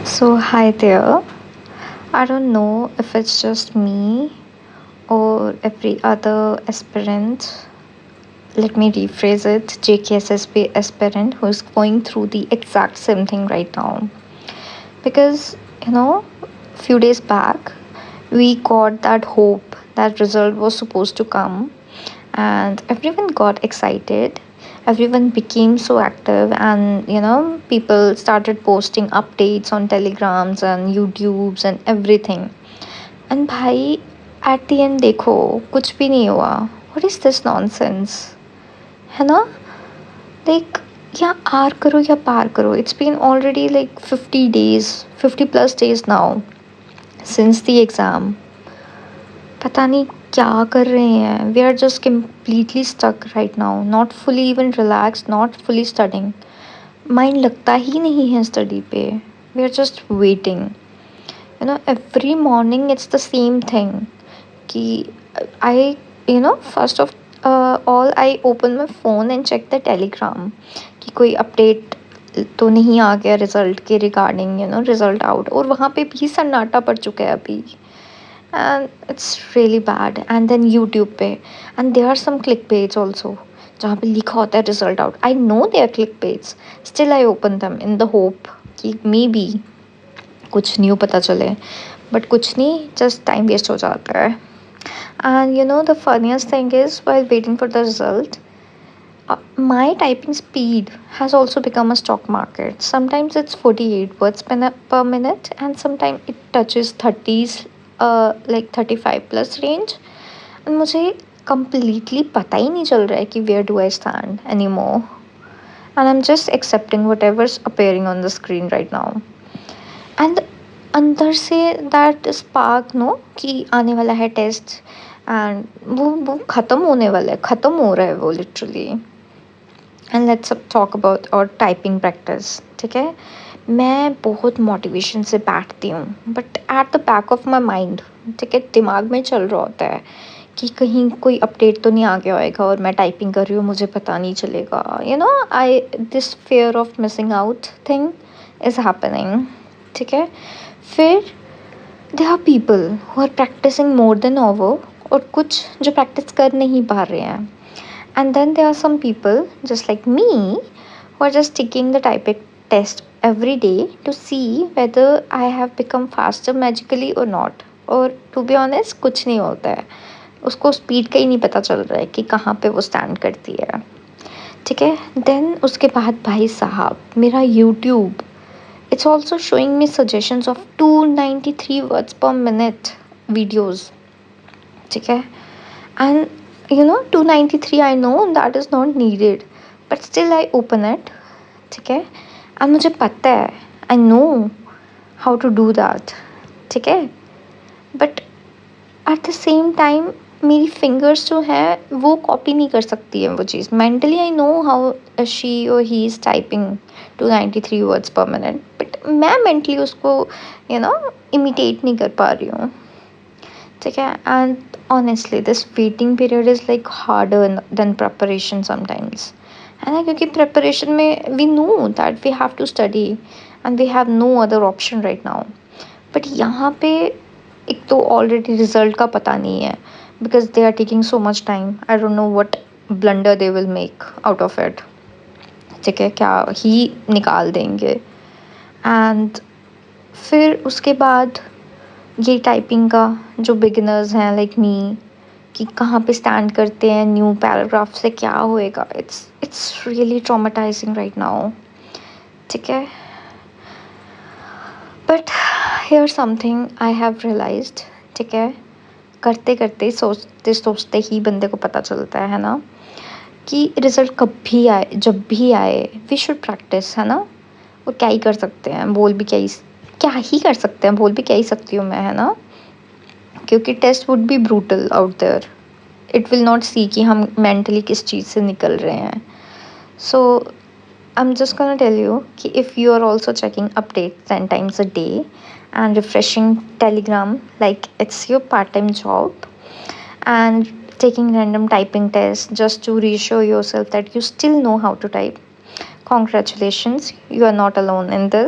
So, hi there. I don't know if it's just me or every other aspirant. Let me rephrase it, JKSSP aspirant who is going through the exact same thing right now. Because, few days back, we got that hope that result was supposed to come, and everyone got excited. Everyone became so active, and people started posting updates on telegrams and youtubes and everything. And भाई, at the end देखो कुछ भी नहीं हुआ. What is this nonsense? है ना? Like, या are करो या पार करो. It's been already like 50 days, 50 plus days now since the exam. पता नहीं क्या कर रहे हैं. We are just completely stuck right now. Not fully even relaxed, not fully studying. Mind लगता ही नहीं है स्टडी पे. We are just waiting. Every morning it's the same thing कि I first of all I open my phone and check the Telegram कि कोई update तो नहीं आ गया रिज़ल्ट के रिगार्डिंग रिज़ल्ट आउट. और वहाँ पे भी सन्नाटा पड़ चुका है अभी. And it's really bad. And then YouTube पे and there are some click page also जहाँ पे लिखा होता है result out. I know they are click page, still I open them in the hope कि मे बी कुछ new पता चले. बट कुछ नहीं, जस्ट टाइम वेस्ट हो जाता है. And the funniest thing is while waiting for the result, my typing speed has also become a stock market. Sometimes it's 48 words per minute, and sometimes it touches 30s, like 35 plus range. And मुझे completely पता ही नहीं चल रहा है कि where do I stand anymore. And I'm just accepting whatever's appearing on the screen right now. And अंदर से that spark no कि आने वाला है टेस्ट, एंड वो ख़त्म होने वाला है, ख़त्म हो रहा है वो लिटरली. एंड लेट्स अब टॉक अबाउट और टाइपिंग प्रैक्टिस. ठीक है, मैं बहुत मोटिवेशन से बैठती हूँ, but at the back of my mind, ठीक है, दिमाग में चल रहा होता है कि कहीं कोई अपडेट तो नहीं आ गया होएगा और मैं टाइपिंग कर रही हूँ, मुझे पता नहीं चलेगा. I this fear of missing out thing is happening. ठीक है, फिर there are people who are practising more than over, और कुछ जो प्रैक्टिस कर नहीं पा रहे हैं. And then there are some people just like me who are just taking the typing test every day to see whether I have become faster magically or not. और to be honest कुछ नहीं होता है. उसको speed का ही नहीं पता चल रहा है कि कहाँ पे वो स्टैंड करती है. ठीक है, देन उसके बाद भाई साहब मेरा YouTube, it's also showing me suggestions of 293 words per minute videos. ठीक है, and 293 I know that is not needed, but still I open it. ठीक है, and मुझे पता है, I know how to do that. ठीक है, but at the same time मेरी फिंगर्स जो है वो कॉपी नहीं कर सकती है वो चीज़. Mentally I know how she or he is typing 293 words per minute, but मैं मेंटली उसको इमिटेट नहीं कर पा रही हूँ. ठीक है, and honestly this waiting period is like harder than preparation sometimes. है ना, क्योंकि preparation में we know that we have to study and we have no other option right now. but यहाँ पे एक तो already result का पता नहीं है because they are taking so much time. I don't know what blunder they will make out of it. ठीक है, क्या ही निकाल देंगे. and फिर उसके बाद ये टाइपिंग का जो बिगिनर्स हैं लाइक मी, कि कहाँ पे स्टैंड करते हैं न्यू पैराग्राफ से क्या होएगा. It's really traumatising right now. ठीक है, but here something I have realised. ठीक है, करते करते सोचते सोचते ही बंदे को पता चलता है ना, कि रिज़ल्ट कब भी आए, जब भी आए वी शुड प्रैक्टिस. है ना, और क्या ही कर सकते हैं, क्या ही कर सकते हैं, बोल भी क्या ही सकती हूँ मैं. है ना, क्योंकि test would be brutal out there. It will not see कि हम मेंटली किस चीज़ से निकल रहे हैं. So I am just gonna tell you कि if you are also checking update 10 times a day and refreshing telegram like it's your part-time job, and taking random typing tests just to reassure yourself that you still know how to type, congratulations, you are not alone in this.